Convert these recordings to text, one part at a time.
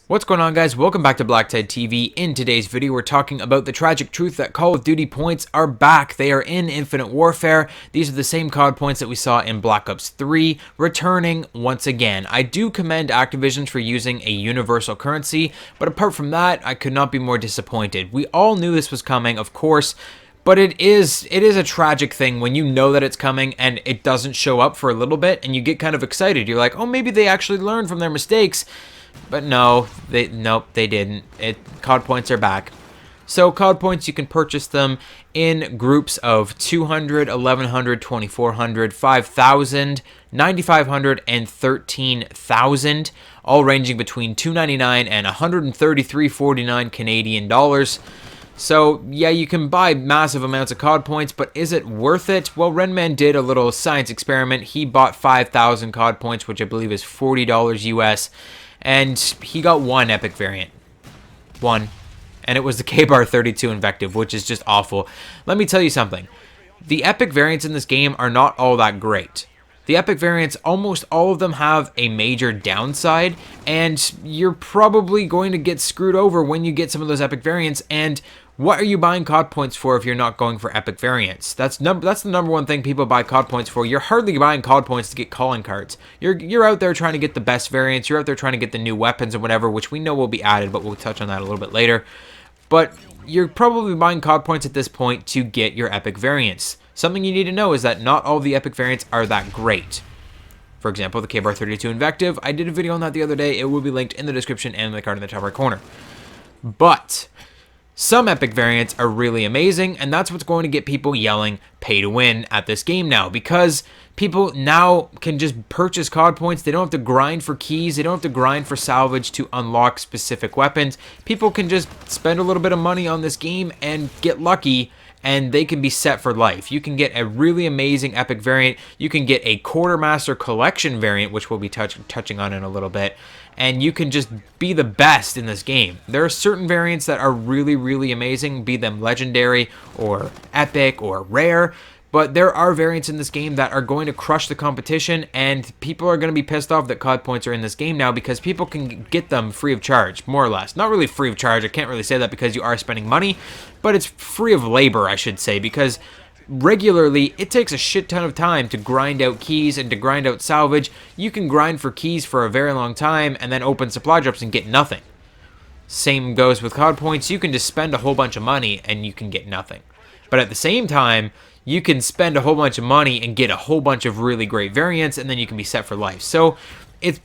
What's going on, guys? Welcome back to BlackTide TV. In today's video, we're talking about the tragic truth that Call of Duty points are back. They are in Infinite Warfare. These are the same COD points that we saw in Black Ops 3, returning once again. I do commend Activision for using a universal currency, but apart from that, I could not be more disappointed. We all knew this was coming, of course, but it is a tragic thing when you know that it's coming and it doesn't show up for a little bit and you get kind of excited. You're like, oh, maybe they actually learned from their mistakes. But no, they didn't. COD points are back. So COD points, you can purchase them in groups of 200, 1100, 2400, 5000, 9500, and 13,000, all ranging between $2.99 and 133.49 Canadian dollars. So yeah, you can buy massive amounts of COD points, but is it worth it? Well, Renman did a little science experiment. He bought 5,000 COD points, which I believe is $40 US. And he got one epic variant. One. And it was the K-Bar 32 Invective, which is just awful. Let me tell you something. The epic variants in this game are not all that great. The epic variants, almost all of them have a major downside, and you're probably going to get screwed over when you get some of those epic variants. And what are you buying COD points for if you're not going for epic variants? That's the number one thing people buy COD points for. You're hardly buying COD points to get calling cards. You're out there trying to get the best variants. You're out there trying to get the new weapons and whatever, which we know will be added, but we'll touch on that a little bit later. But you're probably buying COD points at this point to get your epic variants. Something you need to know is that not all the epic variants are that great. For example, the K-Bar 32 Invective, I did a video on that the other day. It will be linked in the description and in the card in the top right corner. But some epic variants are really amazing, and that's what's going to get people yelling pay to win at this game now, because people now can just purchase COD points. They don't have to grind for keys. They don't have to grind for salvage to unlock specific weapons. People can just spend a little bit of money on this game and get lucky, and they can be set for life. You can get a really amazing epic variant. You can get a Quartermaster Collection variant, which we'll be touching on in a little bit, and you can just be the best in this game. There are certain variants that are really, really amazing, be them legendary or epic or rare, but there are variants in this game that are going to crush the competition, and people are going to be pissed off that COD points are in this game now because people can get them free of charge, more or less. Not really free of charge, I can't really say that because you are spending money, but it's free of labor, I should say, because regularly it takes a shit ton of time to grind out keys and to grind out salvage. You can grind for keys for a very long time and then open supply drops and get nothing. Same goes with COD points. You can just spend a whole bunch of money and you can get nothing. But at the same time, you can spend a whole bunch of money and get a whole bunch of really great variants, and then you can be set for life. So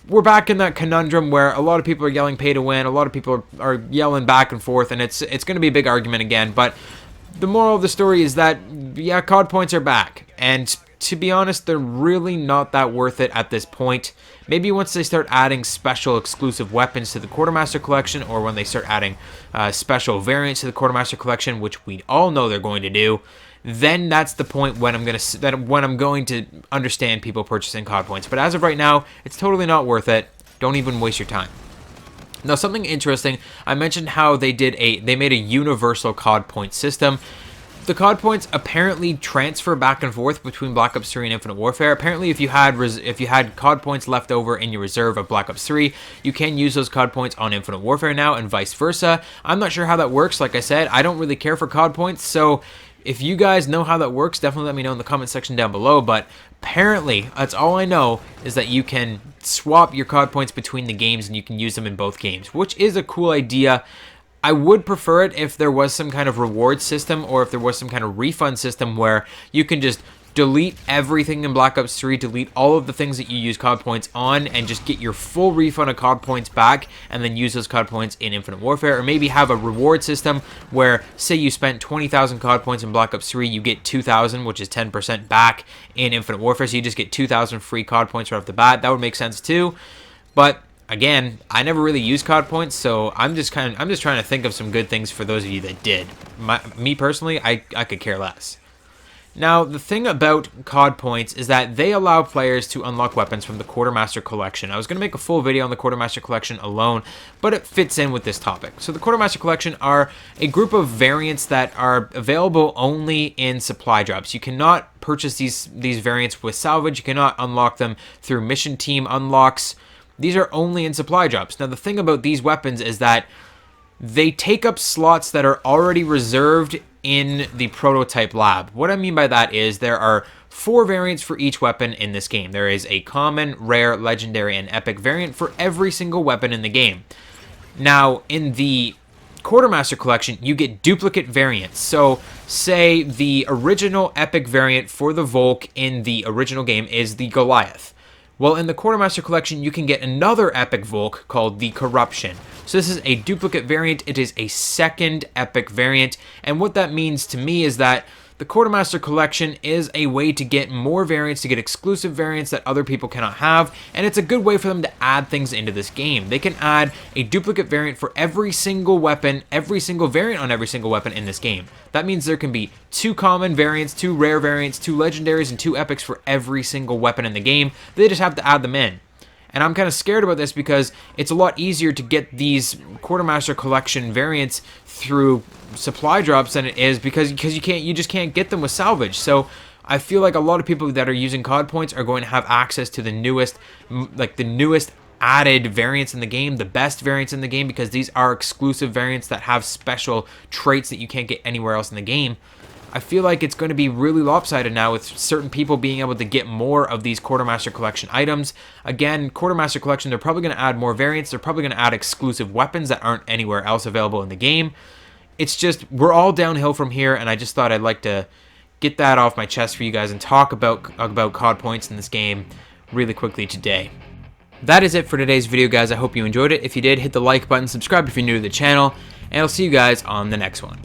we're back in that conundrum where a lot of people are yelling pay to win, a lot of people are yelling back and forth, and it's going to be a big argument again. But the moral of the story is that, yeah, COD points are back, and to be honest, they're really not that worth it at this point. Maybe once they start adding special exclusive weapons to the Quartermaster Collection, or when they start adding special variants to the Quartermaster Collection, which we all know they're going to do, then that's the point when I'm going to understand people purchasing COD points. But as of right now, it's totally not worth it. Don't even waste your time. Now, something interesting, I mentioned how they made a universal COD point system. The COD points apparently transfer back and forth between Black Ops 3 and Infinite Warfare. Apparently, if you had COD points left over in your reserve of Black Ops 3, you can use those COD points on Infinite Warfare now, and vice versa. I'm not sure how that works. Like I said, I don't really care for COD points, so if you guys know how that works, definitely let me know in the comment section down below. But apparently, that's all I know, is that you can swap your COD points between the games and you can use them in both games, which is a cool idea. I would prefer it if there was some kind of reward system, or if there was some kind of refund system where you can just delete everything in Black Ops 3, delete all of the things that you use COD points on, and just get your full refund of COD points back, and then use those COD points in Infinite Warfare. Or maybe have a reward system where, say you spent 20,000 COD points in Black Ops 3, you get 2,000, which is 10% back in Infinite Warfare, so you just get 2,000 free COD points right off the bat. That would make sense too. But again, I never really used COD points, so I'm just trying to think of some good things for those of you that did. Me personally, I could care less. Now, the thing about COD points is that they allow players to unlock weapons from the Quartermaster Collection. I was going to make a full video on the Quartermaster Collection alone, but it fits in with this topic. So the Quartermaster Collection are a group of variants that are available only in supply drops. You cannot purchase these variants with salvage. You cannot unlock them through mission team unlocks. these are only in supply drops. Now, the thing about these weapons is that they take up slots that are already reserved in the prototype lab. What I mean by that is there are 4 variants for each weapon in this game. There is a common, rare, legendary, and epic variant for every single weapon in the game. Now, in the Quartermaster Collection, you get duplicate variants. So, say the original epic variant for the Volk in the original game is the Goliath. Well, in the Quartermaster Collection, you can get another epic Volk called the Corruption. So this is a duplicate variant. It is a second epic variant. And what that means to me is that the Quartermaster Collection is a way to get more variants, to get exclusive variants that other people cannot have, and it's a good way for them to add things into this game. They can add a duplicate variant for every single weapon, every single variant on every single weapon in this game. That means there can be 2 common variants, 2 rare variants, 2 legendaries, and 2 epics for every single weapon in the game. They just have to add them in. And I'm kind of scared about this because it's a lot easier to get these Quartermaster Collection variants through supply drops than it is because you just can't get them with salvage. So I feel like a lot of people that are using COD points are going to have access to the newest added variants in the game, the best variants in the game, because these are exclusive variants that have special traits that you can't get anywhere else in the game. I feel like it's going to be really lopsided now with certain people being able to get more of these Quartermaster Collection items. Again, Quartermaster Collection, they're probably going to add more variants. They're probably going to add exclusive weapons that aren't anywhere else available in the game. It's just, we're all downhill from here, and I just thought I'd like to get that off my chest for you guys and talk about COD points in this game really quickly today. That is it for today's video, guys. I hope you enjoyed it. If you did, hit the like button, subscribe if you're new to the channel, and I'll see you guys on the next one.